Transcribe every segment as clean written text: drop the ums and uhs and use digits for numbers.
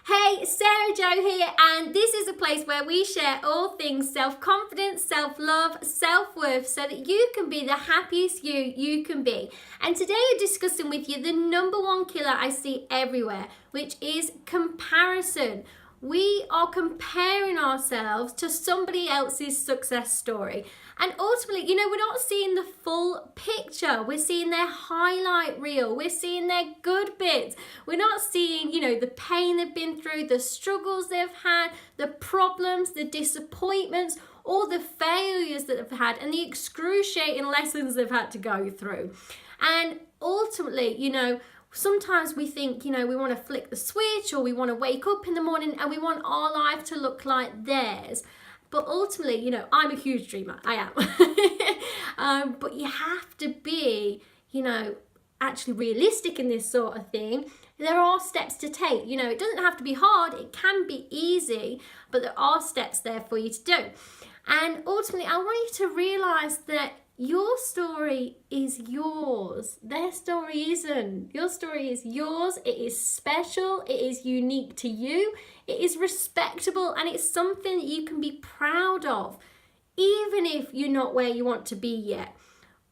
Hey, Sarah Jo here, and this is a place where we share all things self-confidence, self-love, self-worth, so that you can be the happiest you can be. And today I'm discussing with you the number one killer I see everywhere, which is comparison. We are comparing ourselves to somebody else's success story. And ultimately, we're not seeing the full picture. We're seeing their highlight reel. We're seeing their good bits. We're not seeing, the pain they've been through, the struggles they've had, the problems, the disappointments, all the failures that they've had, and the excruciating lessons they've had to go through. And ultimately, sometimes we think, we want to flick the switch, or we want to wake up in the morning and we want our life to look like theirs. But ultimately, I'm a huge dreamer. I am. But you have to be, actually realistic in this sort of thing. There are steps to take. It doesn't have to be hard. It can be easy, but there are steps there for you to do. And ultimately, I want you to realize that your story is yours. Their story isn't. Your story is yours. It is special. It is unique to you. It is respectable, and it's something that you can be proud of, even if you're not where you want to be yet.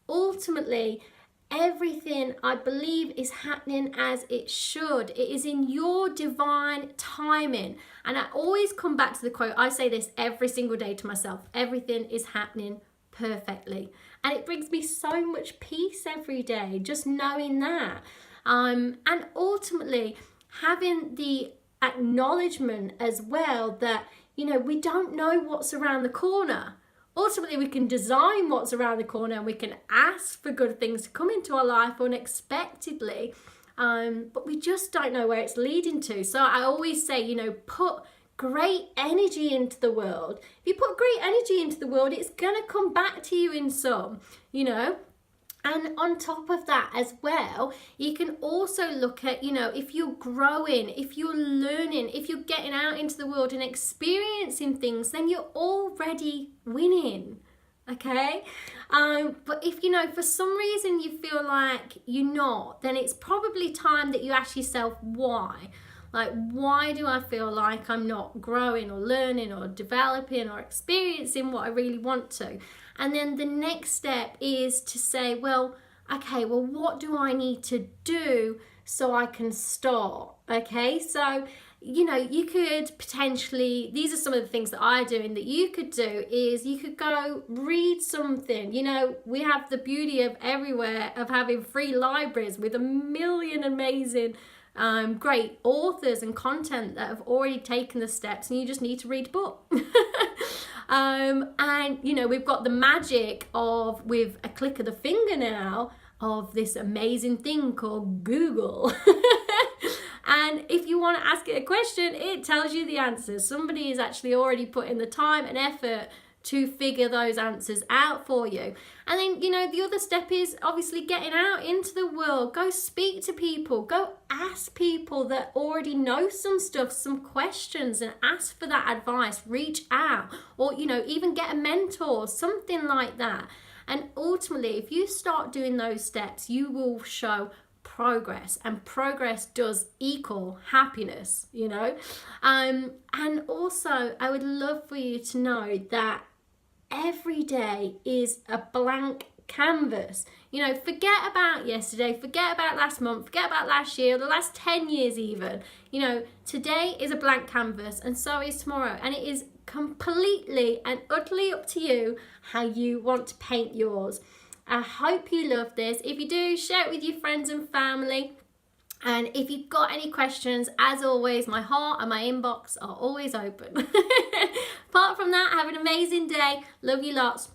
Ultimately, everything, I believe, is happening as it should. It is in your divine timing. And I always come back to the quote. I say this every single day to myself. Everything is happening perfectly. And it brings me so much peace every day, just knowing that. And ultimately, having the acknowledgement as well that, we don't know what's around the corner. Ultimately, we can design what's around the corner, and we can ask for good things to come into our life unexpectedly. But we just don't know where it's leading to. So I always say, put great energy into the world. If you put great energy into the world, it's going to come back to you in some, And on top of that as well, you can also look at, if you're growing, if you're learning, if you're getting out into the world and experiencing things, then you're already winning. Okay? But if, for some reason you feel like you're not, then it's probably time that you ask yourself why. Like, why do I feel like I'm not growing or learning or developing or experiencing what I really want to? And then the next step is to say, well, what do I need to do so I can start? Okay, so, you could potentially, these are some of the things that I do and that you could do is you could go read something. We have the beauty of everywhere of having free libraries with a million amazing great authors and content that have already taken the steps, and you just need to read a book. And we've got the magic of, with a click of the finger now, of this amazing thing called Google. And if you want to ask it a question, it tells you the answers. Somebody is actually already put in the time and effort to figure those answers out for you. And then, the other step is obviously getting out into the world. Go speak to people. Go ask people that already know some stuff, some questions, and ask for that advice. Reach out, or, even get a mentor, something like that. And ultimately, if you start doing those steps, you will show progress, and progress does equal happiness, And also, I would love for you to know that every day is a blank canvas. Forget about yesterday, forget about last month, forget about last year, the last 10 years even. Today is a blank canvas, and so is tomorrow. And it is completely and utterly up to you how you want to paint yours. I hope you love this. If you do, share it with your friends and family. And if you've got any questions, as always, my heart and my inbox are always open. Apart from that, have an amazing day. Love you lots.